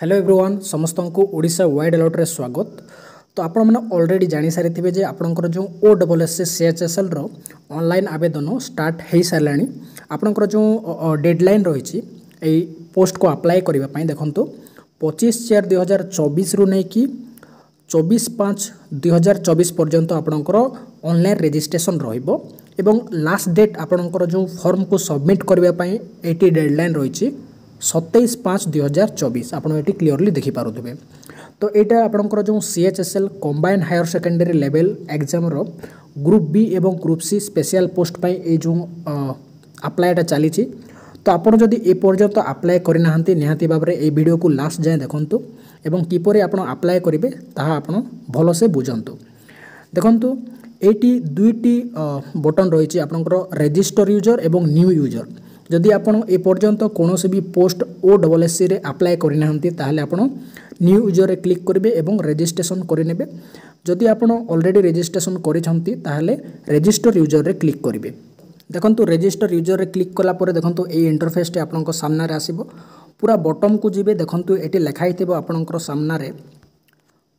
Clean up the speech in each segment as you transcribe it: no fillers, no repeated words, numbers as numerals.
Hello everyone समस्त को Odisha wide alert रे स्वागत। तो आपण मैंने ऑलरेडी जानी सारी थे जे आपणकर जो OSS CHSL रो ऑनलाइन आवेदन स्टार्ट हो सारे आपणकर जो डेडलाइन रही पोस्ट को अप्लाई करने देखो 25/4/2024 रु नहीं कि 24/5/2024 पर्यंत आपणकर ऑनलाइन रजिस्ट्रेशन रहिबो एवं लास्ट डेट आपणकर जो फॉर्म को सबमिट करने एटी डेडलाइन रही 27/5/2024 आप क्लीयरली देखिपे। तो यहाँ आपंकर जो CHSL combined higher secondary level exam रो ग्रुप बी एवं ग्रुप सी स्पेशल पोस्ट पाई ये जो अप्लाईटा चली। तो आपड़ जदि ए पर्यंत अप्लाई करना निहाती भाव में ये वीडियो को लास्ट जाए देखूँ एवं किपरि आप अप्लाई करेंगे ताहा आपण भलसे बुझंतु। देखंतु एटी दुईटी बटन रही आपंकर रजिस्टर यूजर एवं न्यू यूजर। जदि आपण ए पर्यंत कौन भी पोस्ट OSS रे अप्लाई करना ताहले आपण न्यू यूजर रे क्लिक करेंगे एवं रजिस्ट्रेशन करेंगे। जदि आपण ऑलरेडी रजिस्ट्रेशन करिसंती ताहले रजिस्टर यूजर रे क्लिक करेंगे। देखंतु रजिस्टर यूजर रे क्लिक कला परे देखंतु ए इंटरफेस टे आपनको सामने रे आसीबो। पूरा बॉटम को जिबे देखंतु एटी लिखा हिथिबो आपनको सामने रे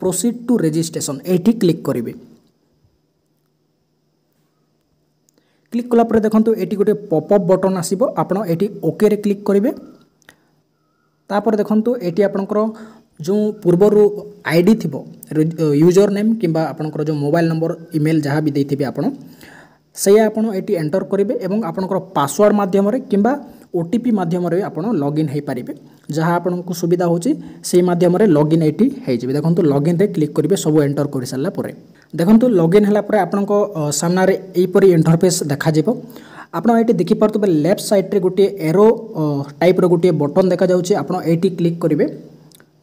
प्रोसीड टू रजिस्ट्रेशन एटी क्लिक करेंगे। क्लिक कला परे देखंतु एटी गोटे पॉपअप बटन आसीबो आपण एटी ओके रे क्लिक करेंगे। तापर देखंतु एटी आपनकर जो पूर्वरु आईडी थिबो यूजर नेम किंबा आपनकर जो मोबाइल नंबर ईमेल जहाँ भी देथिबे आपण से आपण एटी एंटर करेंगे एवं आपनकर पासवर्ड माध्यम रे किंबा OTP माध्यम रे आपण लॉगिन हे पारिबे। जहाँ आपनको सुविधा होची से माध्यम रे लॉगिन एटी हे जिबे। देखंतु लॉगिन रे क्लिक करेंगे सब एंटर कर सारा परे देखंतु लॉगिन हला परे आपनको सामना रे एपरी इंटरफेस देखा जिवो। आपण एटी देखि पारतबे लेफ्ट साइड रे गोटे एरो टाइप रो गोटे बटन देखा जाउची आपण एटी क्लिक करेंगे।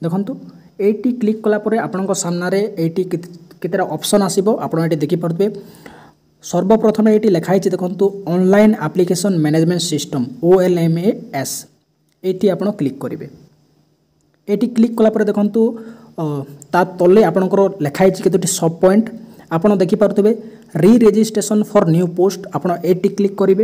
देखंतु एटी क्लिक कला परे आपनको सामना रे एटी केतेरा ऑप्शन आसीबो आपण एटी देखि पारतबे। सर्वप्रथम ये लिखाई देखो online application management system OLMAS ये आप क्लिक करेंगे। ये क्लिक कलापर देखूँ ता तले आपंकर लिखाई केतोटी सब पॉइंट आपड़ देखिपे री रजिस्ट्रेशन फॉर न्यू पोस्ट आपड़ ये क्लिक करेंगे।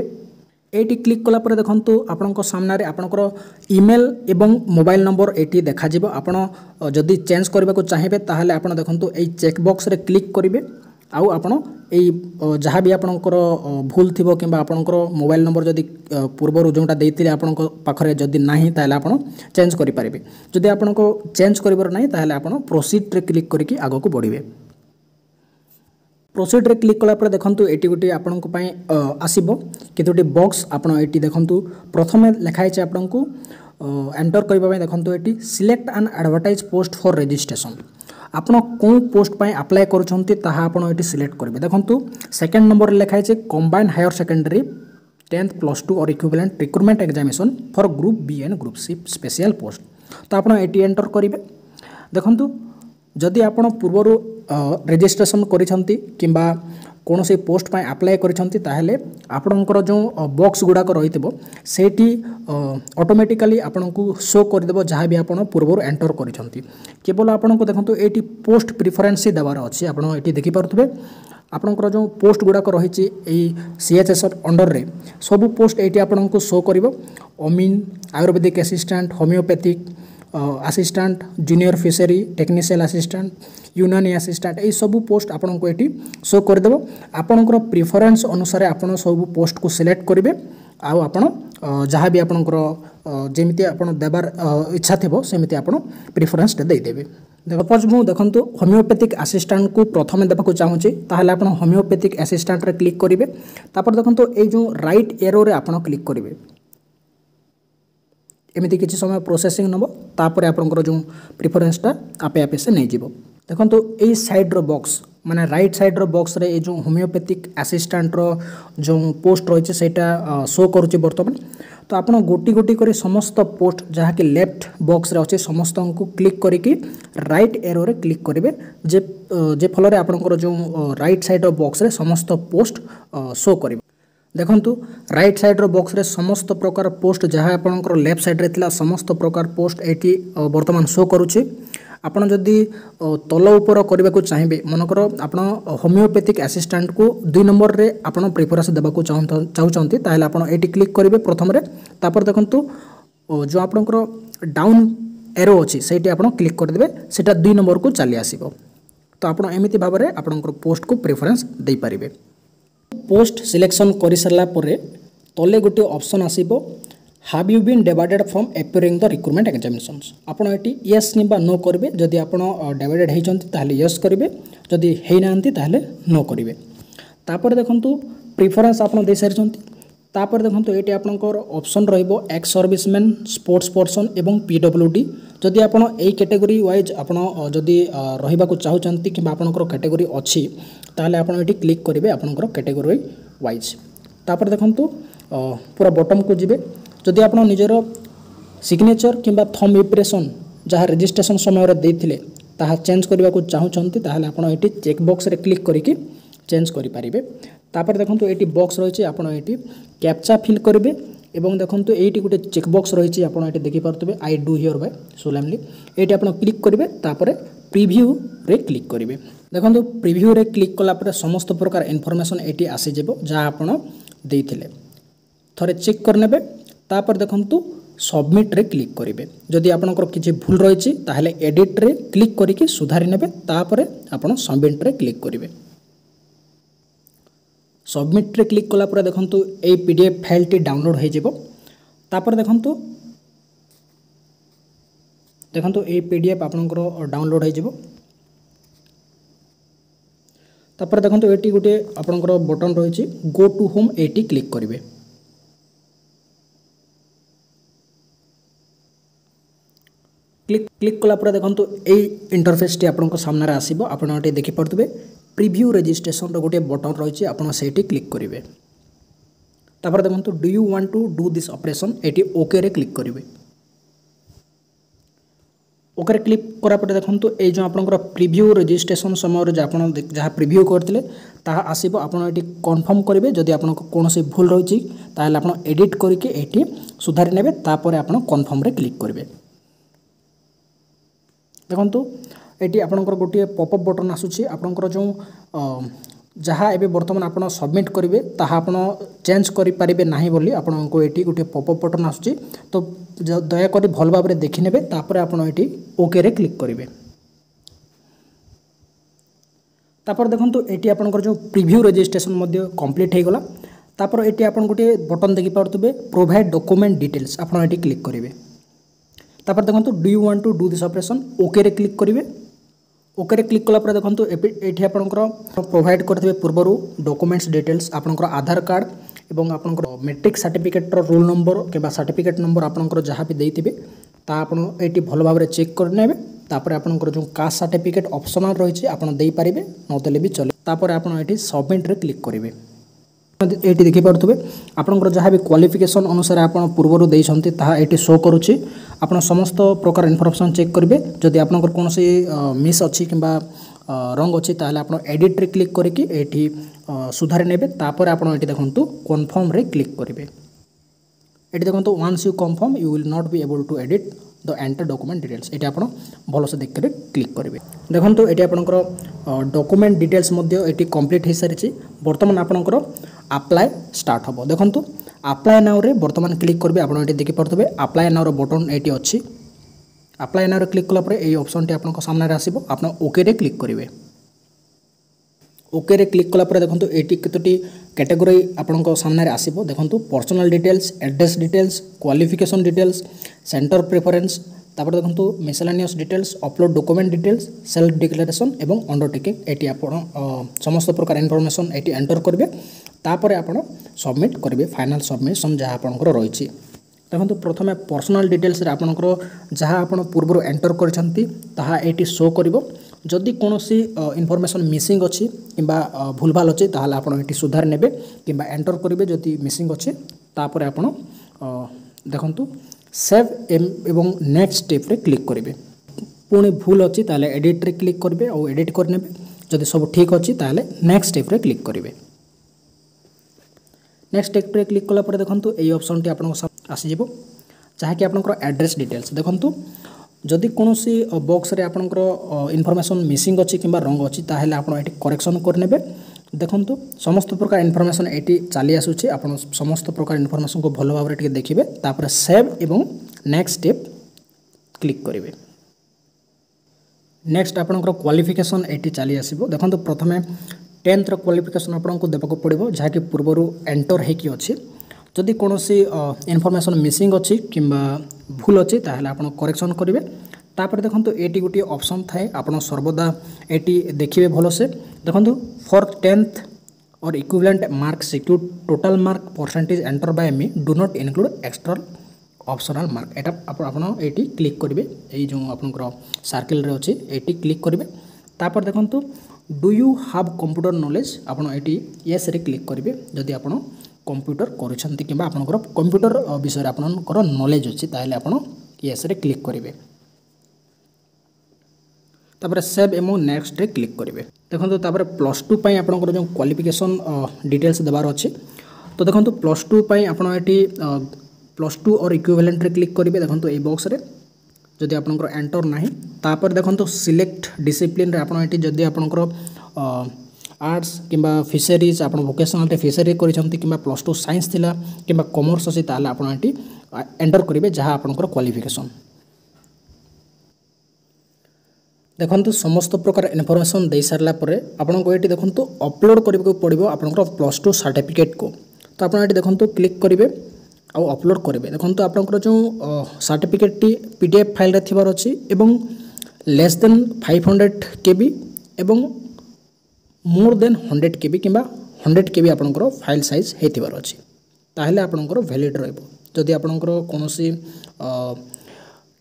ये क्लिक कलापर देखूँ आपण सामने आपंकर ईमेल एवं मोबाइल नंबर ये देखा आपड़ जदि चेंज करने को चाहिए ताहले आप देखूँ ये चेकबॉक्स रे क्लिक करेंगे। आउ आपण जहाँ भी आपणकर भूल थी कि आपणकर मोबाइल नंबर जदि पूर्वर जोटा देते आपण पाखे जदि नहीं ताहले आपण चेंज करेंगे। जदि आपण को चेंज कर ना ताहले आपण प्रोसीड रे क्लिक करके आगो को बढ़े। प्रोसीड रे क्लिक कला पर देखंतु एटी गोटे आपण को पई आसीबो केतोटी बॉक्स आपण एटी देखंतु प्रथमे लिखाई छै आपण को एंटर करबा पई देखंतु eighty select an advertise post for registration आपण कौन पोस्ट पाई अप्लाई करूछंती ताहा आपण एटी सिलेक्ट करबे। देखंतु सेकंड नंबर लिखाई छै कंबाइन हायर सेकेंडरी 10th +2 और equivalent recruitment examination for group B and group C special post तो आपण एटी एंटर करेंगे। देखंतु जदि आपण पूर्वरु रजिस्ट्रेशन करिसंती किंबा कौन से पोस्ट पाई अप्लाई करिसंती ताहले आपणकर जो बॉक्स गुड़ाक रही सेठी ऑटोमेटिकली आपको शो करदेव जहाँ भी आप पूर्व एंटर करिसंती। केवल आपको देखो ये पोस्ट प्रिफरेन्स ही देवार अच्छी आप देखिपे आपणकर जो पोस्ट गुड़ाक रही CHSL अंडर रे सब पोस्ट ये आपको शो कर अमीन Ayurvedic assistant homeopathic assistant junior fishery technical assistant Unani assistant ये सब पोस्ट आपन को ये शो करदेव। आपणकर प्रिफरेन्स अनुसार आपन सब पोस्ट को सिलेक्ट करेंगे। आउ आपन जहाँ भी आपणकर जमी आपन देवार इच्छा थो सेमती आपन प्रिफरेन्स देदेवे। सपोज मु देखंतु होमियोपैथिक असिस्टेंट को प्रथम देवाक चाहूँगी ताहले आपन होमियोपैथिक असिस्टेंट रे क्लिक करेंगे। तापर देखंतु ये जो राइट एरो रे आपन क्लिक करेंगे। एमती किसी समय प्रोसेसिंग नब तापर आपंकर जो प्रिफरेन्सटा आपे आपे से नहीं जीव। देखो ये साइड रो बॉक्स माने राइट साइड रो बॉक्स रे ये जो होमियोपैथिक असिस्टेंट रो जो पोस्ट रही है शो करुच्चे बर्तमान। तो आप गोटी गोटी कर समस्त पोस्ट जहाँ कि लेफ्ट बॉक्स रे अच्छे समस्त को क्लिक करके राइट एरो रे क्लिक करेंगे जे फल आपंकर जो राइट साइड रो बॉक्स रे समस्त पोस्ट शो करेंगे। देखंतु राइट साइड रो बॉक्स रे समस्त प्रकार पोस्ट जहाँ आपंकर लेफ्ट साइड रे थिला समस्त प्रकार पोस्ट एटी वर्तमान शो करुचे। आपण जदि तल उपर करने को चाहिए मनकर आपण होमियोपैथिक असिस्टेंट को 2 नंबर रे आपण प्रिफरेंस देबा को चाहूचंती ताहले आपण एटी क्लिक करेंगे प्रथम रे। तापर देखंतु जो आपणकर डाउन एरो अच्छी से क्लिक करदे से 2 नंबर को चली आसो। तो आप एमती भाव में आपंकर पोस्ट को प्रेफरेंस दे पारे। पोस्ट सिलेक्शन कर सारा तले गोटे ऑप्शन आसीबो have you been divided from appearing the recruitment examinations. आपड़ ये येस कि नो करेंगे। जदि आप डिवाइडेड होती येस करेंगे, जदि होना नो करेंगे। तापर देखंतु प्रिफरेंस आप दे सारी। तापर देखंतु ये आपंकर ऑप्शन रहिबो एक्स सर्विसमैन, स्पोर्ट्स पर्सन एवं पीडब्ल्यूडी। जदि आप कैटेगरी वाइज आप रहा चाहते कि आपंकर कैटेगरी अच्छी ताहले आप ये क्लिक करेंगे आपंकर कैटेगरी वाइज। तापर देखंतु पूरा बॉटम को जिबे। जदि आप निजर सिग्नेचर किंबा थंब इंप्रेशन जहाँ रजिस्ट्रेशन समय देते ताहा चेंज करने को चाहते ताहले आप ये चेकबॉक्स रे क्लिक करके चेंज करेंगे। तापर देखंतु ये बॉक्स रही आप ये कैप्चा फिल करेंगे एवं देखंतु ये गोटे चेकबॉक्स रही आप ये देखिपे I do hereby solemnly. ये आप क्लिक करेंगे। तापर प्रिव्यू रे क्लिक करेंगे। देखंतु प्रिव्यू रे क्लिक कलापर समस्त प्रकार इनफॉरमेशन ये आसीजिवो जहाँ आप देते थोड़े चेक करने। तापर देखंतु सबमिट रे क्लिक करेंगे। जदि आपंकर किसी भूल रही ताहले एडिट रे क्लिक करके सुधारी नेबे। तापर आप सबमिट रे क्लिक करेंगे। सबमिट रे क्लिक कलापर देखंतु ए पीडीएफ फाइल टी डाउनलोड हो जिवो। तापर देखंतु ए पीडीएफ आपनकर डाउनलोड हो जिवो। तापर देखंतु एटी गोटे आपनकर बटन रही गो टू होम एटी क्लिक करेंगे। क्लिक कलापर देखंतु ए इंटरफेस टी आपन सामने आसीबो। आपण एटी देखि पड़तबे प्रीव्यू रजिस्ट्रेशन रो गोटे बटन रही आपन सेठी क्लिक करेंगे। तापर देखंतु do you want to do this operation एटी ओके रे क्लिक करेंगे। ओके रे क्लिक करा पर देखंतु ए जो आपनकर प्रीव्यू रजिस्ट्रेशन समय जे आपन जहाँ प्रीव्यू करथिले ताहा आसीबो। आपन एटी कंफर्म करेंगे। जदि आपन कोनोसी भूल रही ताहले आपन एडिट करके एटी सुधारी नेबे। तापर आपन कंफर्म रे क्लिक करेंगे। देखंतु एटी आपनकर गोटे पॉपअप बटन आसुची। आपनकर जो जहाँ एबे वर्तमान आपन सबमिट करेंगे ताहा आपन चेंज करि पारिबे नाही बोली आपनको एटी गोटे पॉपअप बटन आसुची। तो दया करी भल भाव में देखि नेबे। तापर आपन एटी ओके रे क्लिक करेंगे। तापर देखंतु एटी आपनकर जो प्रीव्यू रजिस्ट्रेशन मध्य कंप्लीट हो गला। तापर एटी आपन गोटे बटन देखि पारतबे प्रोवाइड डॉक्यूमेंट डिटेल्स आपन एटी क्लिक करेंगे। तापर देखंतु do you want to do this operation okay रे क्लिक करेंगे। ओके रे क्लिक कला देखंतु एठी आपनकर प्रोवाइड करथिबे पूर्वरु डॉक्यूमेंट्स डिटेल्स आपनकर आधार कार्ड एवं आपनकर मैट्रिक सर्टिफिकेट रो रोल नंबर केबा सर्टिफिकेट नंबर आपनकर जहाँ भी देथिबे ता आपन एठी भल भाव में चेक कर नेबे। तापर आपनकर जो कास्ट सर्टिफिकेट ऑप्शनल रही आपन देई पारिबे न देले भी चले। तापर आपन एठी सबमिट रे क्लिक करेंगे। एटी देखि पारथुबे आपनकर जहाँ भी क्वालिफिकेशन अनुसार आपन पूर्वरु देइछंती ताहा एटी शो करूची। आपन समस्त प्रकार इनफॉरमेशन चेक करेंगे। जदि आपनकर कोनोसी मिस अच्छी किंबा रंग अच्छी ताहले आपन एडिट रे क्लिक करके एठी सुधारी नेबे। तापर आपन एटी देखंतु कन्फर्म रे क्लिक करेंगे। एटी देखंतु once you confirm you will not be able to edit the enter document details. एटी आपन भल से देख के क्लिक करेंगे। देखंतु एटी आपनकर डॉक्यूमेंट डिटेल्स मध्य एटी कंप्लीट हो सारी। वर्तमान आपनकर अप्लाई स्टार्ट हम। देखंतु अप्लाई नाउ रे वर्तमान क्लिक करेंगे। आपन एटी देखि पारथबे अप्लाई नाउ रो बटन एटी अछि। अप्लाई नाउ रे क्लिक कला परे एई ऑप्शन टी आपन सामने आसीबो। आपन ओके रे क्लिक करेंगे। ओके रे क्लिक कला परे देखंतु एटी केतोटी कैटेगरी आपन सामने आसीबो। देखंतु personal details, address details, qualification details, centre preference, तापर देखंतु miscellaneous details, upload document details, self declaration एवं अंडरटेकिंग एटी आपन समस्त प्रकार इनफॉरमेशन एटी एंटर करेंगे। तापर आपन सबमिट करेंगे फाइनल सबमिशन जहाँ आपनकर रही। देखो प्रथम पर्सनल डिटेल्स आपनकर जहाँ आपन पूर्व एंटर करछंती ताहा एटी शो करिवो। जदि कोनोसी इनफॉरमेशन मिसिंग अच्छी किंबा भूलभाल अच्छी ताहले आपन एटी सुधार नेबे किंबा एंटर करेंगे। जदि मिसिंग अच्छी तापर आपन देखंतु सेव एवं नेक्स्ट स्टेप रे क्लिक करेंगे। पुणी भूल अच्छी ताहले एडिट रे क्लिक करेंगे और एडिट करनेबे। जदि सब ठीक अच्छी ताहले नेक्स्ट स्टेप रे क्लिक करेंगे। नेक्स्ट स्टेप रे क्लिक कला पर देखंतु एई ऑप्शन टी आपन आसीजिवो जहाँ कि आपनकर एड्रेस डिटेल्स। देखंतु जदि कोनोसी बॉक्स रे आपनकर इनफॉरमेशन मिसिंग अच्छी किंबा रंग अच्छी ताहले आपन एटी करेक्शन करनेबे। देखंतु समस्त प्रकार इनफॉरमेशन एटी चली आसुची। आपन समस्त प्रकार इनफॉरमेशन को भलो भाव रे देखिबे। तापर सेव एवं नेक्स्ट स्टेप क्लिक करेंगे। नेक्स्ट आपंकर क्वालिफिकेशन ये चली आसो। देखो प्रथम 10th क्वालिफिकेशन आपको देवाक पड़ो जहाँकि पूर्वर एंटर होगी अच्छी। जदि कौन इनफॉरमेशन मिसिंग अच्छी कि भूल अच्छी ताहले आप करेक्शन करेंगे। तापर देखो ये गोटे ऑप्शन थाए आप सर्वदा ये देखिए भलसे। देखो फॉर 10th और equivalent mark secure total mark percentage enter bye me do not include extra optional mark. एटा आप ये क्लिक करेंगे। ये जो आपंकर सर्किल रे अच्छी ये क्लिक करेंगे। तापर देखो do you have computer knowledge आप येस रे क्लिक करेंगे। जदि आप कंप्यूटर करुँच कि आपंकर कंप्यूटर विषय आपंकर नॉलेज अच्छी ताहले आप येस रे क्लिक करेंगे। तापर सेव एमो नेक्स्ट रे क्लिक करेंगे। देखो तापर +2 पाई आपंकर जो क्वालिफिकेशन डिटेल्स देवार अच्छे। तो देखो +2 पाई आप +2 और इक्विवेलेंट रे क्लिक करेंगे। देखो ये बॉक्स रे जदि आपंकर एंटर ना तापर देखो सिलेक्ट डिसिप्लिन रे आपन जदि आपंकर आर्ट्स किंबा फिशरीज आप वोकेशनल फिशरी करिसेंती किंबा +2 साइंस थिला किंबा कॉमर्स अछि ताले आपन एंटर करेंगे जहाँ आपंकर क्वालिफिकेशन। देखो समस्त प्रकार इनफॉरमेशन दे सारा पर आपको ये देखो अपलोड करने पड़ो आपंकर +2 सर्टिफिकेट को। तो आप देखो क्लिक करेंगे आउ अपलोड करेंगे। देखो आपंकर जो सर्टिफिकेट टी PDF फाइल रे थिबार अछि एवं लेस देन 500 KB एवं मोर देन 100 KB किंबा 100 KB आपंकर फाइल साइज हेतिबार अछि ताहले आपंकर वैलिड रहइबो। जदि आपंकर कोनोसी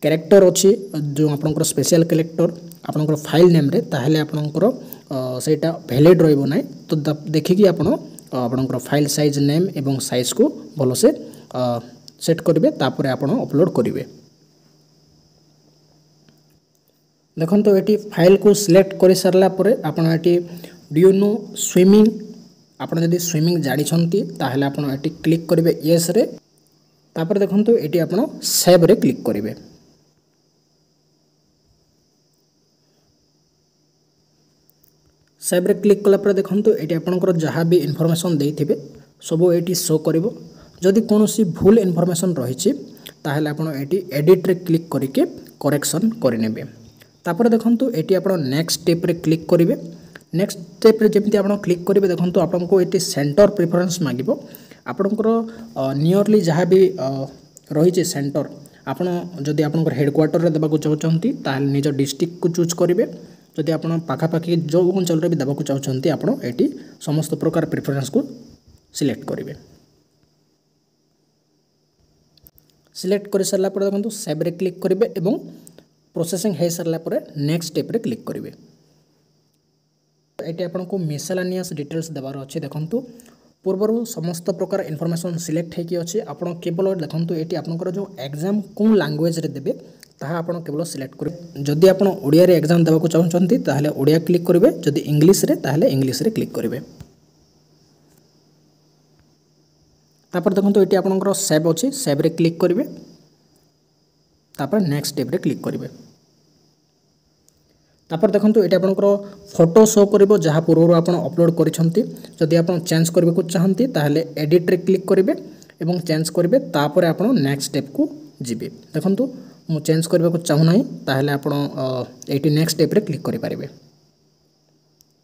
कैरेक्टर अच्छी जो आपंकर स्पेशल कैरेक्टर आपंकर फाइल नेम रे ताहले आपंकर सेटा वैलिड रहइबो नै। तो देखिकी आपंकर फाइल साइज नेम एवं साइज को भलसे सेट करेंगे। तापर आप अपलोड करेंगे। देखो तो ये फाइल को सिलेक्ट कर सारा पर आप डू यू नो स्विमिंग आपड़ जदि स्विमिंग जानी ताहले आप क्लिक करेंगे येस रे। तापर देखो तो ये आप सेव रे क्लिक करेंगे। सेव रे क्लिक कलापर देखो तो ये आपंकर जहाँ भी इनफॉरमेशन देते सब ये शो कर। जदि कौन भूल इनफॉरमेशन रही ताहले आप एडिट रे क्लिक करके करेक्शन करेंगे। तापर देखो ये आप नेक्स्ट स्टेप रे क्लिक करेंगे। नेक्स्ट स्टेप रे जमी आप क्लिक करेंगे देखो तो आपको ये सेंटर प्रिफरेंस मांग आपंकर नियरली जहाँ भी रही सेंटर आप जदि आप हेडक्वार्टर रे देवाक चाहते ताहले निज डिस्ट्रिक्ट को चूज करेंगे। जदि आप पाखापाखि जो अंचल भी देवाक चाहते आप समस्त प्रकार प्रिफरेंस को सिलेक्ट करेंगे। सिलेक्ट कर सारा पर देखो सेव रे क्लिक करेंगे एवं प्रोसेसिंग हो सारा पर नेक्स्ट स्टेप रे क्लिक करेंगे। ये आपको मिसेलानियस डिटेल्स देवार अच्छे। देखो पूर्वर समस्त प्रकार इनफॉरमेशन सिलेक्ट होगी अच्छे। आप केवल देखो ये आपंकर जो एग्जाम कौन लैंग्वेज रे देबे ताहा आपण केवल सिलेक्ट करेंगे। जदि आप ओडिया रे एग्जाम देवाक चाहते ताहले ओडिया क्लिक करेंगे। जदि इंग्लिश रे ताहले इंग्लिश रे क्लिक करेंगे। तापर देखो ये आपंकर सेव अच्छी सेव रे क्लिक करेंगे। तापर नेक्स्ट स्टेप रे क्लिक करेंगे। तापर देखो ये आपंकर फोटो शो करिवो जहाँ पूर्व आप अपलोड करिसेंती। जदि आप चेंज करबे को चाहते ताहले एडिट रे क्लिक करेंगे एवं चेंज करेंगे। तापर आप नेक्स्ट स्टेप को जिबे। देखो मु चेंज करबे को चाहू नाही ताहले आप एटी नेक्स्ट स्टेप रे क्लिक करि पारिबे।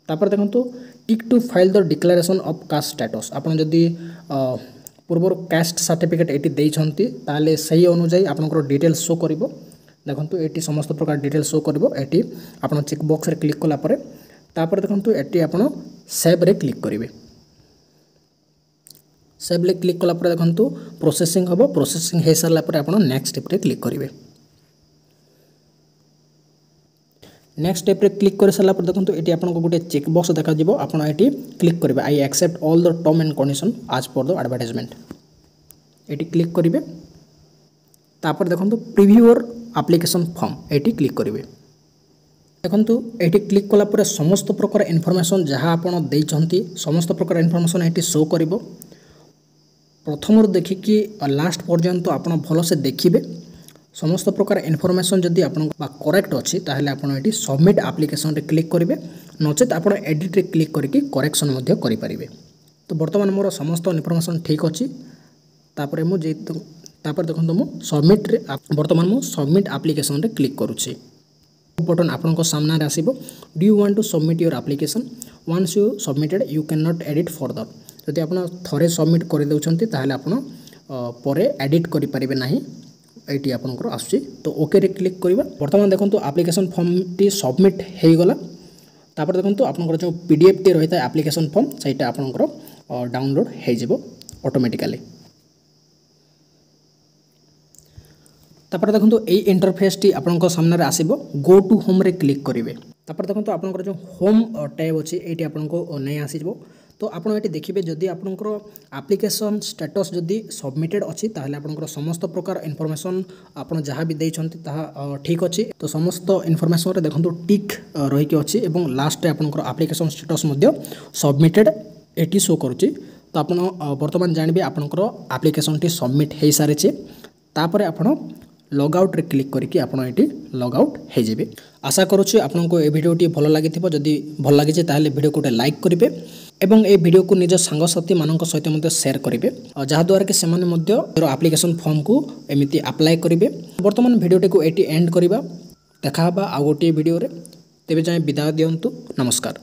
तापर देखो tick to file the declaration of caste status आप जदि पूर्व कास्ट सर्टिफिकेट ये देइछंती ताहले सही अनुसार आपनकर डिटेल्स शो करिवो। देखो ये समस्त प्रकार डिटेल्स शो करिवो। एटी आप चेक बॉक्स रे क्लिक कला परे तापर देखो ये आप सेव रे क्लिक करेंगे। सेव रे क्लिक कला परे देखो प्रोसेसिंग हम। प्रोसेसिंग हो सारा पर आप नेक्स्ट स्टेप रे क्लिक करेंगे। नेक्स्ट स्टेप रे क्लिक कर सारा पर देखो ये आपको गोटे चेक बॉक्स देखा आप क्लिक करेंगे I accept all the term and condition आज पर द एडवर्टाइजमेंट ये क्लिक करेंगे। तापर देखो प्रीव्यू और एप्लिकेशन फॉर्म ये क्लिक करेंगे। देखो ये क्लिक कलापर समस्त प्रकार इनफॉरमेशन जहाँ आप समस्त प्रकार इनफॉरमेशन ये शो कर। प्रथम देखिकी लास्ट पर्यंत आप भलसे देखिए समस्त प्रकार इनफॉरमेशन जदि आप करेक्ट अच्छी ताहले आप ये सबमिट एप्लिकेशन रे क्लिक करेंगे। नचेत आप एडिट रे क्लिक करके करेक्शन करें। तो बर्तमान मोर समस्त इनफॉरमेशन ठीक अच्छी। तापर मुझे तापर देखो मु सबमिट रे वर्तमान मु सबमिट एप्लिकेशन रे क्लिक करूची बटन आपन को सामने रे आसीबो do you want to submit your application once you submitted you can not edit further जदि आपन थरे सबमिट कर देउछंती ताहले आपन परे एडिट करि परिबे नाही एटी आपनकर आसुची तो ओके रे क्लिक करिबा वर्तमान देखंतु एप्लिकेशन फॉर्म टी सबमिट हेइ गला तापर देखंतु आपनकर जो पीडीएफ टी रहिता एप्लिकेशन फॉर्म सेटा आपनकर डाउनलोड हेइ जेबो ऑटोमेटिकली तापर देखंतु एई इंटरफेस टी आपनकर सामने रे आसीबो गो टू होम रे क्लिक करिवे तापर देखंतु आपनकर जो होम टैब अछि एटी आपनको नै आसीबो तो आपण एटी देखिबे जदि आपनकर एप्लिकेशन स्टेटस जदि सबमिटेड अछि ताहले आपनकर समस्त प्रकार इन्फॉर्मेशन आपण जहाँ भी देइछंती ताहा ठीक अछि तो समस्त इन्फॉर्मेशन रे देखंतु टिक रहि के अछि एवं लास्ट आपनकर एप्लिकेशन स्टेटस मध्य सबमिटेड एटी शो करूची तो आपण वर्तमान जानबे आपनकर एप्लिकेशन टी सबमिट हेइ सारे छि तापरे आपण लॉग आउट रे क्लिक करके आपण एटी लॉग आउट हे जेबे आशा करूछु आपनको ए वीडियो टी भलो लागि थिबो जदि भल लागि जे ताहले वीडियो को लाइक करिवे एवं ए वीडियो को निज सांगसाथी मानक सहित मते शेयर करिवे जहा द्वारा कि सेमाने मध्य एप्लिकेशन फॉर्म को एमिति अप्लाई करिवे वर्तमान वीडियो टी को एटी एंड करिवा देखा बा आ गोटे वीडियो रे तेबे जाय विदाय दियंतु नमस्कार।